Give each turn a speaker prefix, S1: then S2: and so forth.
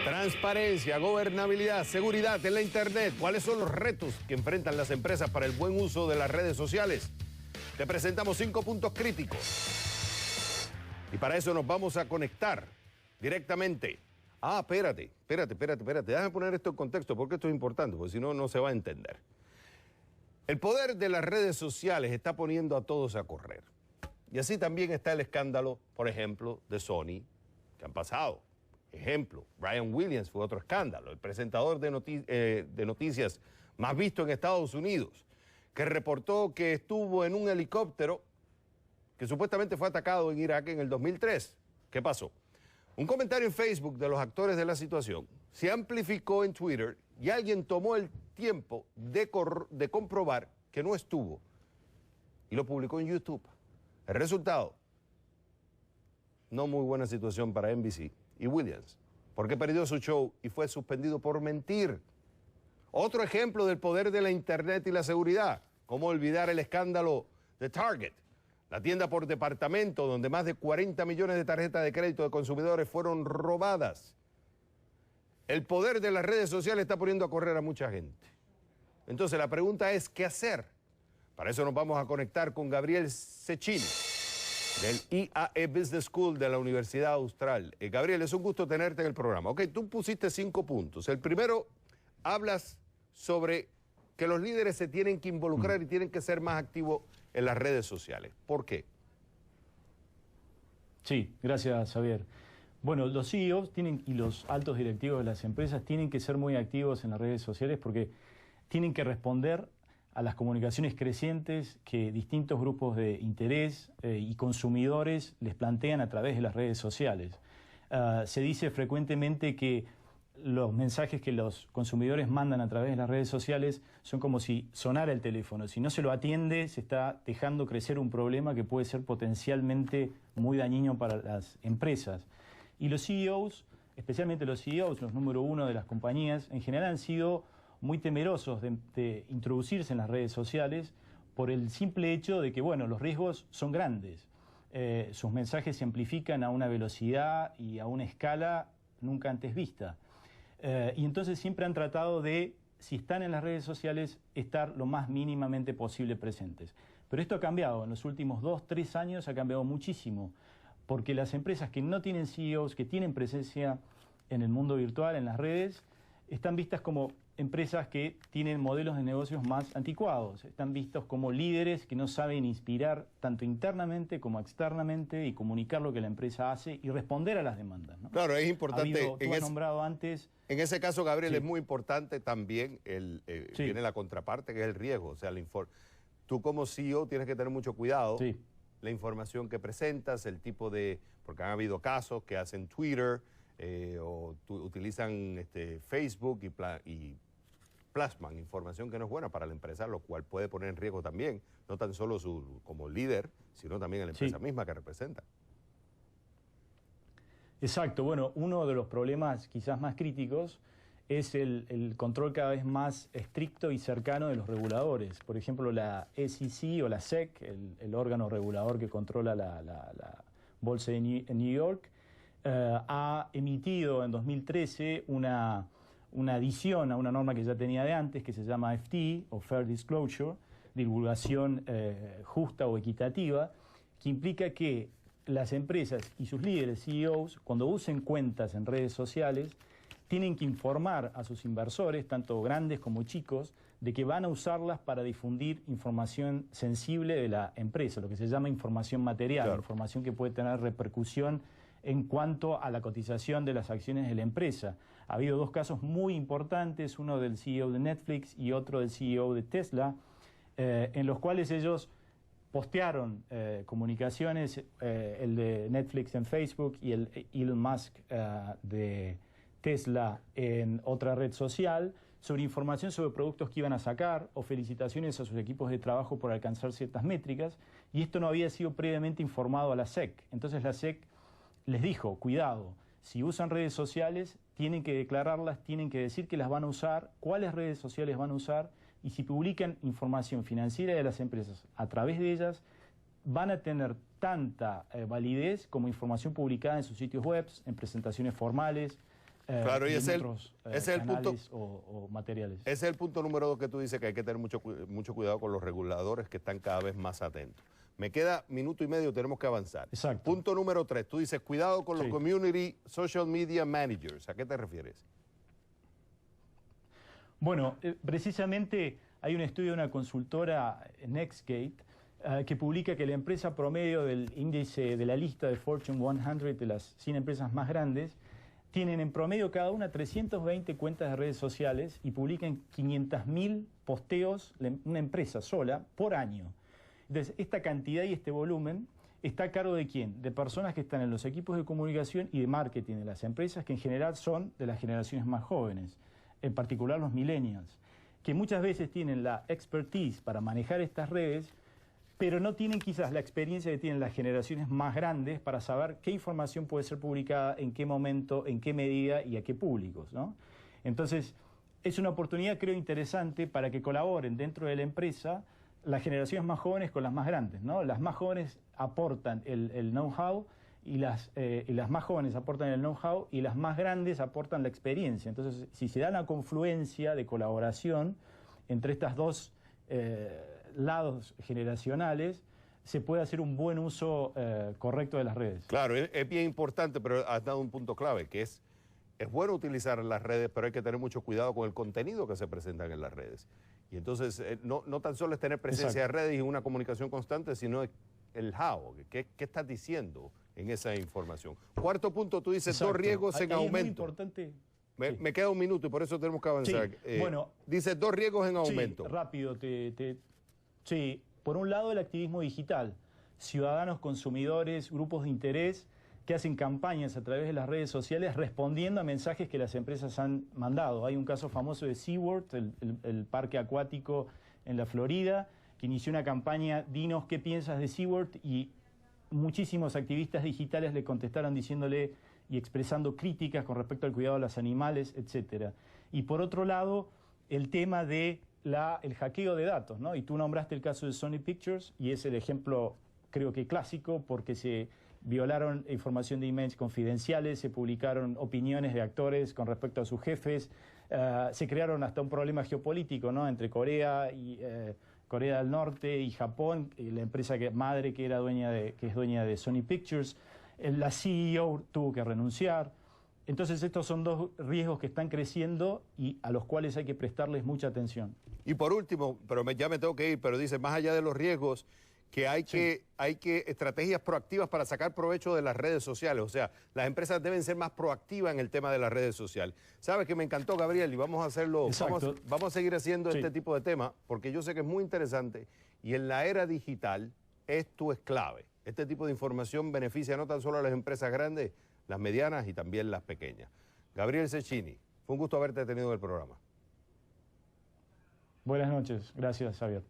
S1: Transparencia, gobernabilidad, seguridad en la Internet. ¿Cuáles son los retos que enfrentan las empresas para el buen uso de las redes sociales? Te presentamos 5 puntos críticos. Y para eso nos vamos a conectar directamente. Espérate. Déjame poner esto en contexto porque esto es importante, porque si no, no se va a entender. El poder de las redes sociales está poniendo a todos a correr. Y así también está el escándalo, por ejemplo, de Sony, que han pasado. Ejemplo, Brian Williams fue otro escándalo, el presentador de noticias más visto en Estados Unidos, que reportó que estuvo en un helicóptero que supuestamente fue atacado en Irak en el 2003. ¿Qué pasó? Un comentario en Facebook de los actores de la situación se amplificó en Twitter y alguien tomó el tiempo de comprobar que no estuvo y lo publicó en YouTube. El resultado, no muy buena situación para NBC y Williams, porque perdió su show y fue suspendido por mentir. Otro ejemplo del poder de la Internet y la seguridad. ¿Cómo olvidar el escándalo de Target? La tienda por departamento donde más de 40 millones de tarjetas de crédito de consumidores fueron robadas. El poder de las redes sociales está poniendo a correr a mucha gente. Entonces la pregunta es, ¿qué hacer? Para eso nos vamos a conectar con Gabriel Cecchini, del IAE Business School de la Universidad Austral. Gabriel, es un gusto tenerte en el programa. Ok, tú pusiste 5 puntos. El primero, hablas sobre que los líderes se tienen que involucrar y tienen que ser más activos en las redes sociales. ¿Por qué?
S2: Sí, gracias, Javier. Bueno, los CEOs y los altos directivos de las empresas tienen que ser muy activos en las redes sociales porque tienen que responder a las comunicaciones crecientes que distintos grupos de interés y consumidores les plantean a través de las redes sociales. Se dice frecuentemente que los mensajes que los consumidores mandan a través de las redes sociales son como si sonara el teléfono. Si no se lo atiende, se está dejando crecer un problema que puede ser potencialmente muy dañino para las empresas. Y los CEOs, especialmente los CEOs, los número 1 de las compañías, en general han sido muy temerosos de introducirse en las redes sociales por el simple hecho de que, bueno, los riesgos son grandes. Sus mensajes se amplifican a una velocidad y a una escala nunca antes vista. Y entonces siempre han tratado de, si están en las redes sociales, estar lo más mínimamente posible presentes. Pero esto ha cambiado. En los últimos 2-3 años ha cambiado muchísimo, porque las empresas que no tienen CEOs, que tienen presencia en el mundo virtual, en las redes, están vistas como empresas que tienen modelos de negocios más anticuados. Están vistos como líderes que no saben inspirar tanto internamente como externamente y comunicar lo que la empresa hace y responder a las demandas, ¿no?
S1: Claro, es importante.
S2: Tú has nombrado antes.
S1: En ese caso, Gabriel,
S2: sí,
S1: es muy importante también,
S2: sí,
S1: viene la contraparte, que es el riesgo. O sea, tú como CEO tienes que tener mucho cuidado.
S2: Sí.
S1: La información que presentas, el tipo de... Porque han habido casos que hacen Twitter o utilizan Facebook y plasman información que no es buena para la empresa, lo cual puede poner en riesgo también, no tan solo como líder, sino también a la empresa misma que representa.
S2: Exacto. Bueno, uno de los problemas quizás más críticos es el control cada vez más estricto y cercano de los reguladores. Por ejemplo, la SEC o la SEC, el órgano regulador que controla la bolsa de New York, ha emitido en 2013 una adición a una norma que ya tenía de antes, que se llama FD, o Fair Disclosure, divulgación justa o equitativa, que implica que las empresas y sus líderes, CEOs, cuando usen cuentas en redes sociales, tienen que informar a sus inversores, tanto grandes como chicos, de que van a usarlas para difundir información sensible de la empresa, lo que se llama información material, claro, información que puede tener repercusión en cuanto a la cotización de las acciones de la empresa. Ha habido 2 casos muy importantes, uno del CEO de Netflix y otro del CEO de Tesla, en los cuales ellos postearon comunicaciones, el de Netflix en Facebook y el Elon Musk de Tesla en otra red social, sobre información sobre productos que iban a sacar o felicitaciones a sus equipos de trabajo por alcanzar ciertas métricas, y esto no había sido previamente informado a la SEC. Entonces la SEC les dijo, cuidado, si usan redes sociales, tienen que declararlas, tienen que decir que las van a usar, cuáles redes sociales van a usar, y si publican información financiera de las empresas a través de ellas, van a tener tanta validez como información publicada en sus sitios web, en presentaciones formales,
S1: Claro, y
S2: en
S1: ese
S2: otros
S1: es el punto,
S2: canales o materiales.
S1: ese es el punto número 2 que tú dices, que hay que tener mucho cuidado con los reguladores que están cada vez más atentos. Me queda minuto y medio, tenemos que avanzar.
S2: Exacto.
S1: Punto número 3, tú dices cuidado con los
S2: Sí.
S1: community social media managers. ¿A qué te refieres?
S2: Bueno, precisamente hay un estudio de una consultora, Nextgate, que publica que la empresa promedio del índice de la lista de Fortune 100, de las 100 empresas más grandes, tienen en promedio cada una 320 cuentas de redes sociales y publican 500.000 posteos, una empresa sola, por año. Entonces, esta cantidad y este volumen está a cargo de quién? De personas que están en los equipos de comunicación y de marketing de las empresas, que en general son de las generaciones más jóvenes, en particular los millennials, que muchas veces tienen la expertise para manejar estas redes, pero no tienen quizás la experiencia que tienen las generaciones más grandes para saber qué información puede ser publicada, en qué momento, en qué medida y a qué públicos, ¿no? Entonces, es una oportunidad, creo, interesante para que colaboren dentro de la empresa las generaciones más jóvenes con las más grandes, ¿no? Las más jóvenes aportan el know-how y las más jóvenes aportan el know-how y las más grandes aportan la experiencia. Entonces, si se da una confluencia de colaboración entre estas dos lados generacionales, se puede hacer un buen uso correcto de las redes.
S1: Claro, es bien importante, pero has dado un punto clave, que es bueno utilizar las redes, pero hay que tener mucho cuidado con el contenido que se presentan en las redes. Y entonces, no tan solo es tener presencia de redes y una comunicación constante, sino el how, qué estás diciendo en esa información. Cuarto punto, tú dices dos riesgos en aumento.
S2: Es muy importante.
S1: Me queda un minuto y por eso tenemos que avanzar.
S2: Sí, bueno,
S1: dices dos riesgos en aumento.
S2: Sí, rápido. Sí, por un lado el activismo digital. Ciudadanos, consumidores, grupos de interés que hacen campañas a través de las redes sociales respondiendo a mensajes que las empresas han mandado. Hay un caso famoso de SeaWorld, el parque acuático en la Florida, que inició una campaña, dinos qué piensas de SeaWorld, y muchísimos activistas digitales le contestaron diciéndole y expresando críticas con respecto al cuidado de los animales, etcétera. Y por otro lado, el tema de el hackeo de datos, ¿no? Y tú nombraste el caso de Sony Pictures, y es el ejemplo, creo que clásico, porque se violaron información de emails confidenciales, se publicaron opiniones de actores con respecto a sus jefes, se crearon hasta un problema geopolítico, ¿no? Entre Corea del Norte y Japón, la empresa madre que es dueña de Sony Pictures. La CEO tuvo que renunciar. Entonces estos son dos riesgos que están creciendo y a los cuales hay que prestarles mucha atención.
S1: Y por último, pero ya me tengo que ir, pero dice, más allá de los riesgos, que hay que estrategias proactivas para sacar provecho de las redes sociales. O sea, las empresas deben ser más proactivas en el tema de las redes sociales. ¿Sabes que me encantó, Gabriel? Y vamos a hacerlo, vamos a seguir haciendo este tipo de temas, porque yo sé que es muy interesante y en la era digital esto es clave. Este tipo de información beneficia no tan solo a las empresas grandes, las medianas y también las pequeñas. Gabriel Cecchini, fue un gusto haberte tenido en el programa.
S2: Buenas noches. Gracias, Javier.